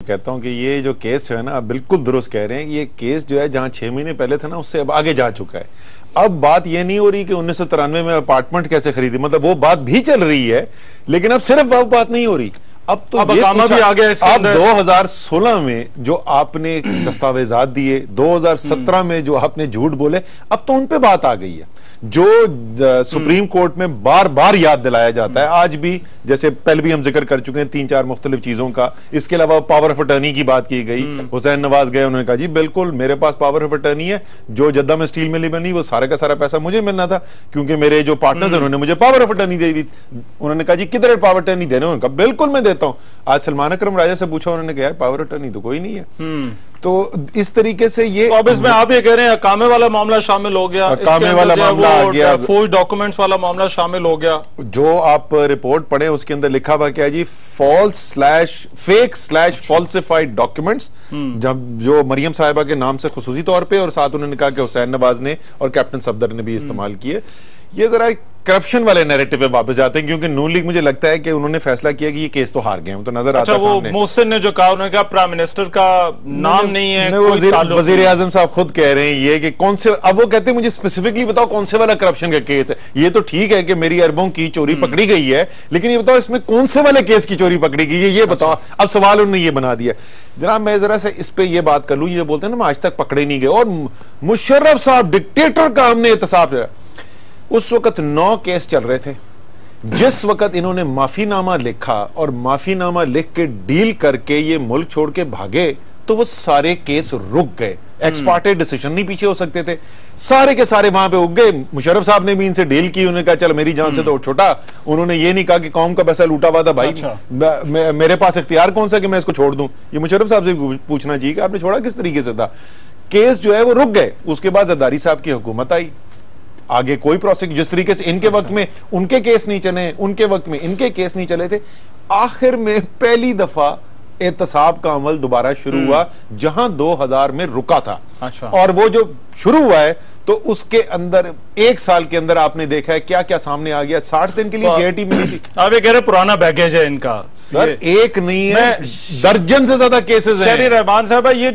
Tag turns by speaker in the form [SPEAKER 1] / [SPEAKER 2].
[SPEAKER 1] कहता हूं कि ये जो केस जो है ना, आप बिल्कुल दुरुस्त कह रहे हैं। ये केस जो है जहां 6 महीने पहले था ना, उससे अब आगे जा चुका है। अब बात ये नहीं हो रही कि 1993 में अपार्टमेंट कैसे खरीदी, मतलब वो बात भी चल रही है, लेकिन अब सिर्फ वो बात नहीं हो रही। अब तो
[SPEAKER 2] अब अकामा भी आ गया इसके अंदर।
[SPEAKER 1] 2016 में जो आपने दस्तावेजात दिए, 2017 में जो आपने झूठ बोले, अब तो उन पे बात आ गई है, जो सुप्रीम कोर्ट में बार बार याद दिलाया जाता है आज भी। जैसे पहले भी हम जिक्र कर चुके हैं 3-4 मुख्तलिफ चीजों का। इसके अलावा पावर ऑफ अटर्नी की बात की गई। हुसैन नवाज गए, उन्होंने कहा जी बिल्कुल मेरे पास पावर ऑफ अटर्नी है, जो जद्दा में स्टील मिल बनी वो सारा का सारा पैसा मुझे मिलना था, क्योंकि मेरे जो पार्टनर्स हैं उन्होंने मुझे पावर ऑफ अटर्नी दे दी। उन्होंने कहा जी किधर है पावर अटर्नी देने, उन्होंने कहा बिल्कुल मैं देता हूं। आज सलमान अकरम राजा से पूछा, उन्होंने कहा पावर अटर्नी तो कोई नहीं है। तो इस तरीके से ये,
[SPEAKER 2] तो अब इसमें आप ये कह रहे हैं अकामे वाला मामला शामिल हो गया,
[SPEAKER 1] अकामे वाला मामला आ गया,
[SPEAKER 2] फोर्ज डॉक्यूमेंट्स वाला मामला शामिल हो गया।
[SPEAKER 1] जो आप रिपोर्ट पढ़े उसके अंदर लिखा हुआ क्या है जी, फेक/फॉल्सिफाइड डॉक्यूमेंट्स, जब जो मरियम साहिबा के नाम से खुसूसी तौर पे, और साथ उन्होंने कहा कि हुसैन नवाज ने और कैप्टन सफदर ने भी इस्तेमाल किए। ये जरा करप्शन वाले नैरेटिव पे वापस जाते हैं, क्योंकि नून लीग मुझे लगता है कि उन्होंने फैसला किया कि ये केस तो हार गए हैं, तो नजर आता है सामने।
[SPEAKER 2] वो मोहसिन ने जो कहा, उन्होंने कहा प्राइम मिनिस्टर का नाम नहीं है,
[SPEAKER 1] वजीर आजम साहब खुद कह रहे हैं ये कि कौन से, अब वो कहते हैं मुझे स्पेसिफिकली बताओ कौन से वाला करप्शन का केस है। ये तो ठीक है कि मेरी अरबों की चोरी पकड़ी गई है, लेकिन ये बताओ इसमें कौन से वाले केस की चोरी पकड़ी गई है, ये बताओ। अब सवाल उन्होंने ये बना दिया। जनाब मैं जरा से इस पे ये बात कर लूं, ये बोलते हैं ना आज तक पकड़े नहीं गए, और मुशर्रफ साहब डिक्टेटर का हमने एहतसाब, उस वक्त 9 केस चल रहे थे। जिस वक्त इन्होंने माफीनामा लिखा और माफीनामा लिख के डील करके ये मुल्क छोड़ के भागे, तो वो सारे केस रुक गए। एक्सपार्टे डिसीजन नहीं पीछे हो सकते थे, सारे के सारे वहां पे उग गए। मुशर्रफ साहब ने भी इनसे डील की, उन्होंने कहा चल मेरी जान से तो छोटा। उन्होंने ये नहीं कहा कि कौम का पैसा लूटा हुआ था भाई, मेरे पास इख्तियार कौन सा कि मैं इसको छोड़ दूं। ये मुशर्रफ साहब से पूछना चाहिए कि आपने छोड़ा किस तरीके से था। केस जो है वो रुक गए। उसके बाद जरदारी साहब की हुकूमत आई, आगे कोई प्रोसिक्यूशन, जिस तरीके से इनके वक्त में उनके केस नहीं चले, उनके वक्त में इनके केस नहीं चले थे, आखिर में पहली दफा एहतसाब का अमल दोबारा शुरू हुआ, जहां 2000 में रुका था। और वो जो शुरू हुआ है, तो उसके अंदर 1 साल के अंदर आपने देखा है क्या क्या सामने आ गया। 60 दिन के लिए जेटी मिली थी।
[SPEAKER 2] आप ये कह रहे पुराना बैगेज है इनका।
[SPEAKER 1] सर एक नहीं है, दर्जन से ज्यादा केसेस हैं।
[SPEAKER 2] शहरी रहमान साहब, ये